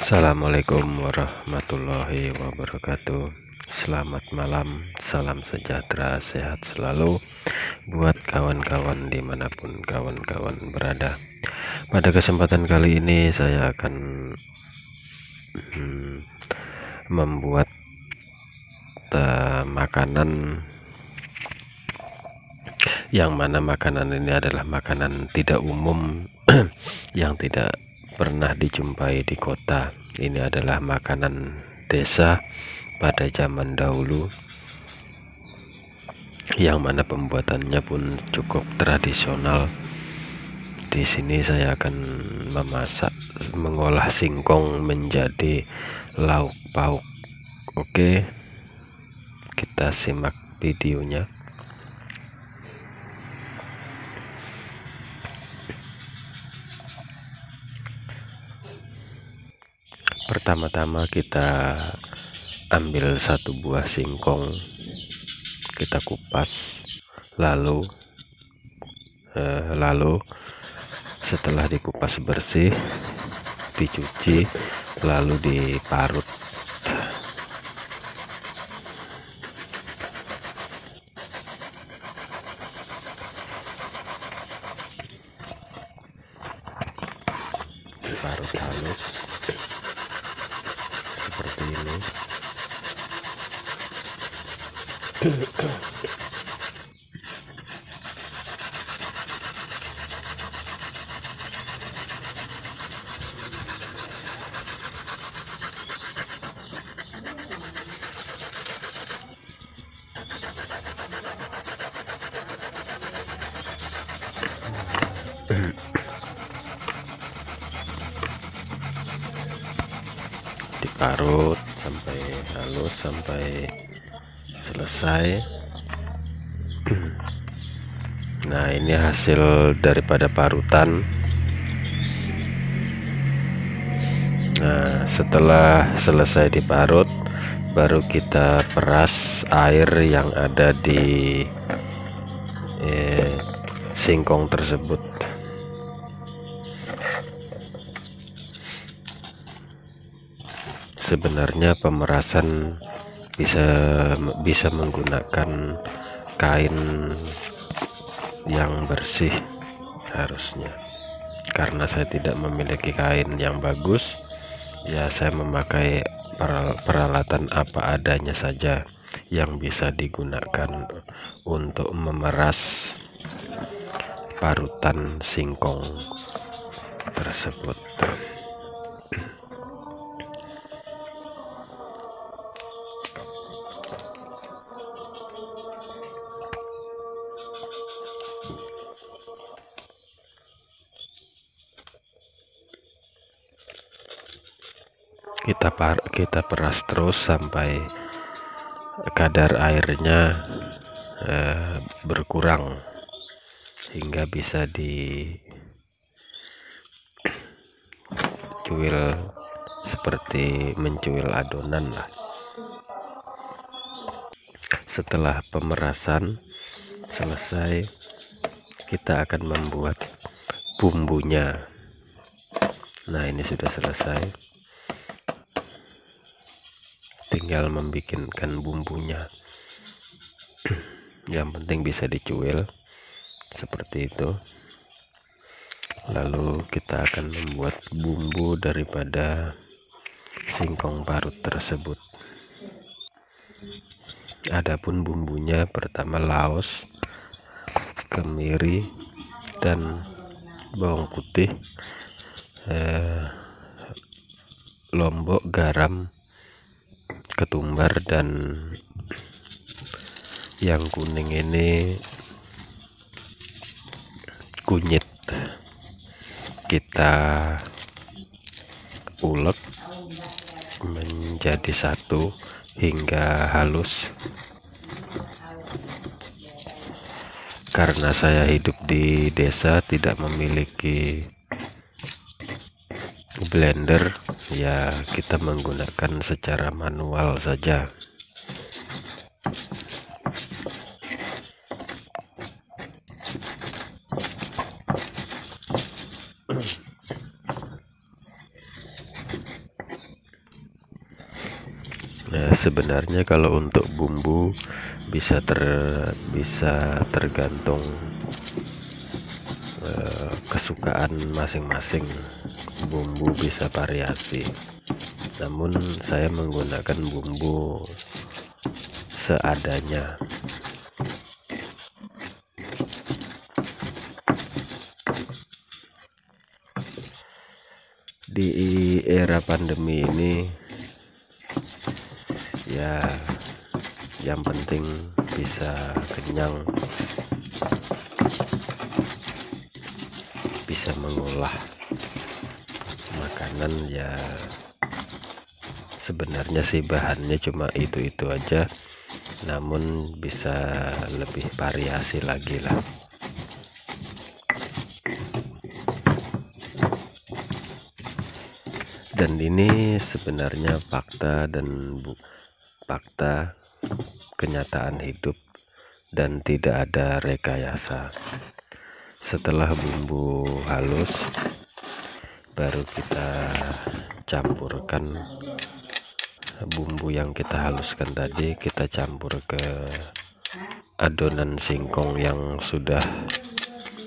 Assalamualaikum warahmatullahi wabarakatuh. Selamat malam, salam sejahtera, sehat selalu buat kawan-kawan dimanapun kawan-kawan berada. Pada kesempatan kali ini saya akan membuat makanan, yang mana makanan ini adalah makanan tidak umum yang tidak pernah dijumpai di kota. Ini adalah makanan desa pada zaman dahulu, yang mana pembuatannya pun cukup tradisional. Di sini saya akan mengolah singkong menjadi lauk pauk. Oke, kita simak videonya. Pertama-tama kita ambil satu buah singkong, kita kupas, lalu setelah dikupas bersih, dicuci, lalu diparut. Diparut halus seperti ini. Diparut sampai halus, sampai selesai. Nah, ini hasil daripada parutan. Nah, setelah selesai diparut, baru kita peras air yang ada di singkong tersebut. Sebenarnya pemerasan bisa menggunakan kain yang bersih harusnya. Karena saya tidak memiliki kain yang bagus, ya saya memakai peralatan apa adanya saja yang bisa digunakan untuk memeras parutan singkong tersebut. Kita peras terus sampai kadar airnya berkurang, hingga bisa dicuil seperti mencuil adonan lah. Setelah pemerasan selesai, kita akan membuat bumbunya. Nah, ini sudah selesai, tinggal membikinkan bumbunya. Yang penting bisa dicuil seperti itu. Lalu kita akan membuat bumbu daripada singkong parut tersebut. Adapun bumbunya, pertama laos, kemiri, dan bawang putih, lombok, garam, ketumbar, dan yang kuning ini kunyit. Kita ulek menjadi satu hingga halus. Karena saya hidup di desa, tidak memiliki blender, ya kita menggunakan secara manual saja. Nah, sebenarnya kalau untuk bumbu bisa tergantung kesukaan masing-masing. Bumbu bisa variasi, namun saya menggunakan bumbu seadanya. Di era pandemi ini ya, yang penting bisa kenyang, bisa mengolah makanan. Ya sebenarnya sih bahannya cuma itu aja, namun bisa lebih variasi lagi lah. Dan ini sebenarnya fakta kenyataan hidup dan tidak ada rekayasa. Setelah bumbu halus, baru kita campurkan bumbu yang kita haluskan tadi, kita campur ke adonan singkong yang sudah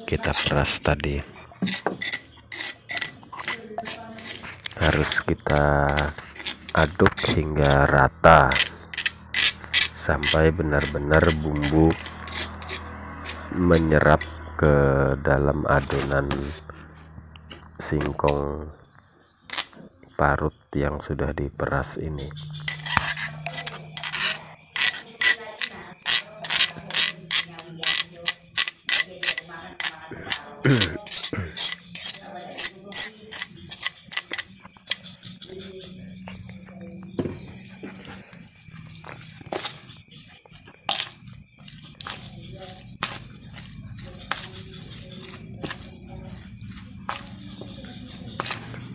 kita peras tadi. Harus kita aduk hingga rata sampai benar-benar bumbu menyerap ke dalam adonan singkong parut yang sudah diperas ini.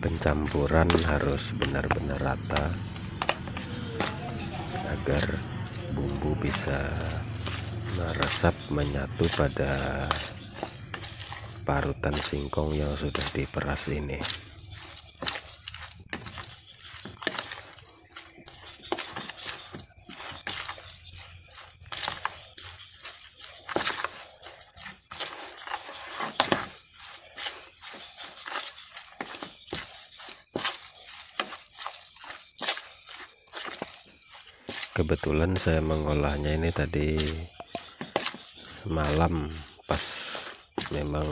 Pencampuran harus benar-benar rata agar bumbu bisa meresap menyatu pada parutan singkong yang sudah diperas ini. Kebetulan saya mengolahnya ini tadi malam, pas memang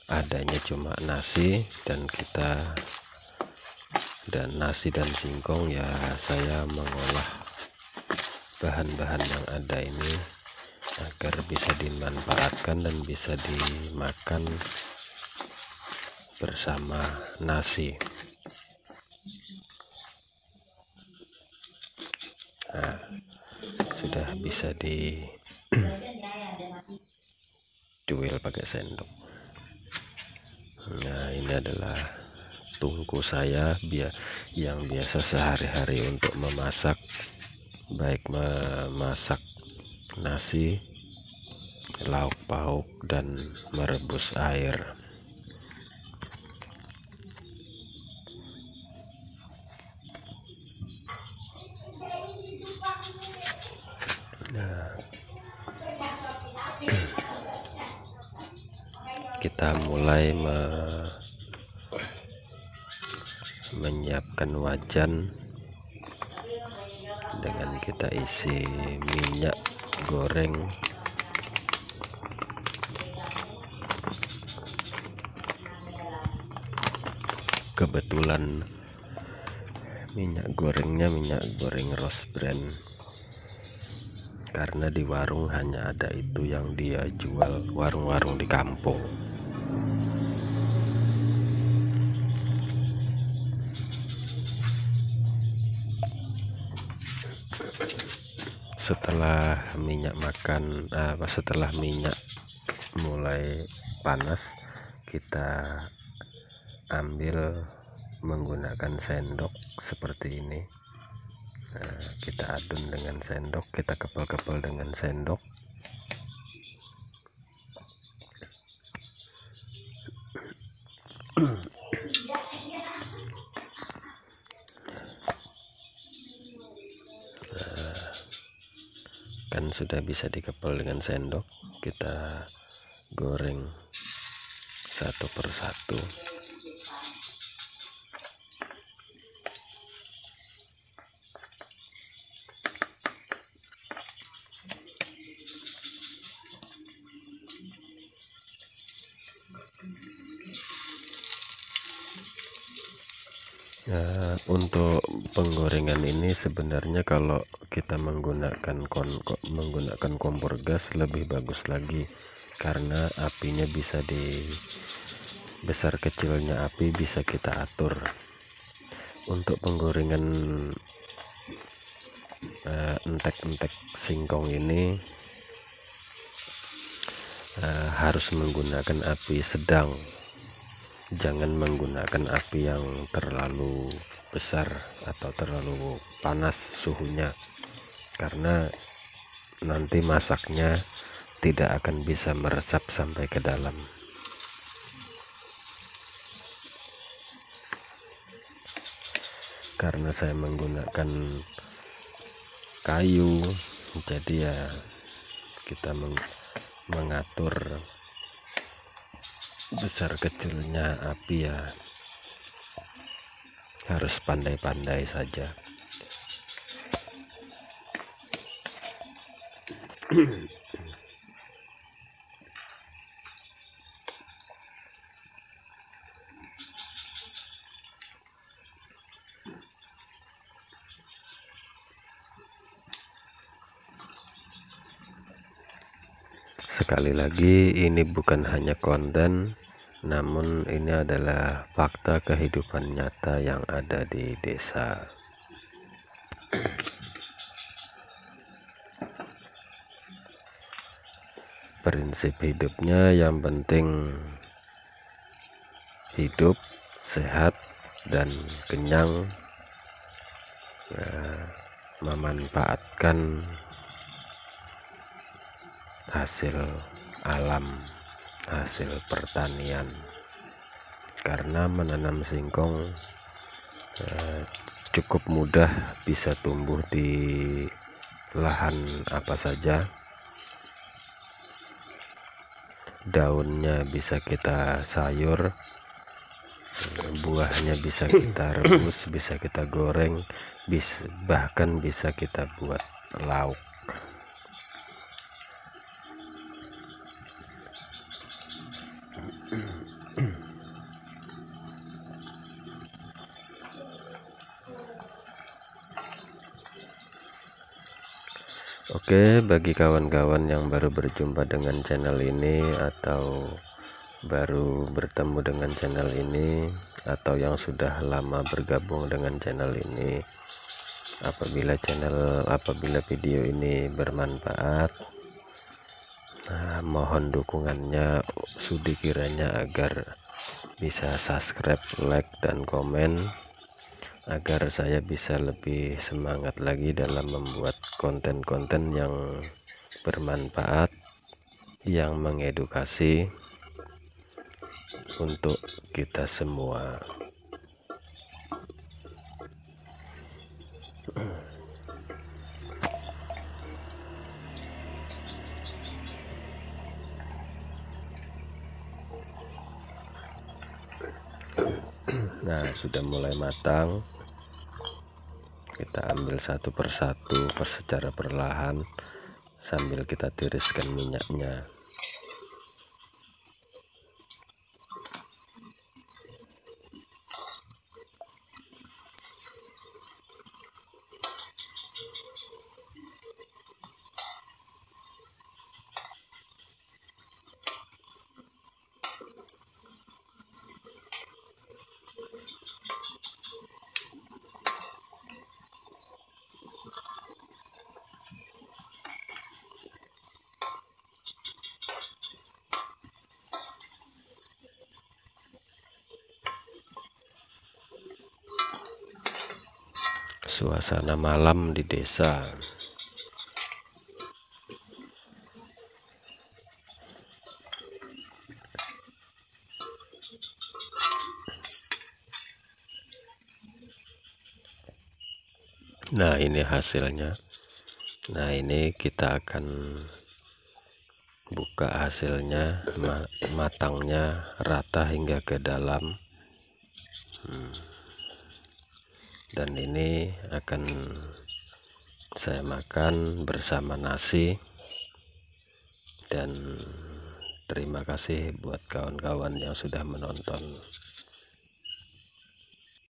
adanya cuma nasi dan singkong. Ya saya mengolah bahan-bahan yang ada ini agar bisa dimanfaatkan dan bisa dimakan bersama nasi. Nah, sudah bisa dicuil pakai sendok. Nah, ini adalah tungku saya yang biasa sehari-hari untuk memasak, baik memasak nasi, lauk pauk, dan merebus air. Nah, kita mulai menyiapkan wajan dengan kita isi minyak goreng. Kebetulan minyak gorengnya minyak goreng Rose Brand, karena di warung hanya ada itu yang dia jual, warung-warung di kampung. Setelah minyak mulai panas, kita ambil menggunakan sendok seperti ini. Nah, kita adun dengan sendok, kita kepal-kepal dengan sendok. sudah bisa dikepal dengan sendok, kita goreng satu persatu. Nah, untuk penggorengan ini sebenarnya kalau kita menggunakan kompor gas lebih bagus lagi, karena apinya bisa besar kecilnya api bisa kita atur. Untuk penggorengan entek-entek singkong ini harus menggunakan api sedang, jangan menggunakan api yang terlalu besar atau terlalu panas suhunya, karena nanti masaknya tidak akan bisa meresap sampai ke dalam. Karena saya menggunakan kayu, jadi ya kita mengatur besar kecilnya api ya harus pandai-pandai saja. Sekali lagi, ini bukan hanya konten, namun ini adalah fakta kehidupan nyata yang ada di desa. Prinsip hidupnya yang penting hidup sehat dan kenyang, memanfaatkan hasil alam, hasil pertanian. Karena menanam singkong cukup mudah, bisa tumbuh di lahan apa saja. Daunnya bisa kita sayur, buahnya bisa kita rebus, bisa kita goreng, bahkan bisa kita buat lauk. Oke, bagi kawan-kawan yang baru berjumpa dengan channel ini atau baru bertemu dengan channel ini, atau yang sudah lama bergabung dengan channel ini, apabila video ini bermanfaat, mohon dukungannya sudi kiranya agar bisa subscribe, like, dan komen, agar saya bisa lebih semangat lagi dalam membuat konten-konten yang bermanfaat, yang mengedukasi untuk kita semua. Nah, sudah mulai matang. Kita ambil satu persatu secara perlahan sambil kita tiriskan minyaknya. Suasana malam di desa. Nah, ini hasilnya. Nah, ini kita akan buka hasilnya, matangnya rata hingga ke dalam. Dan ini akan saya makan bersama nasi. Dan terima kasih buat kawan-kawan yang sudah menonton.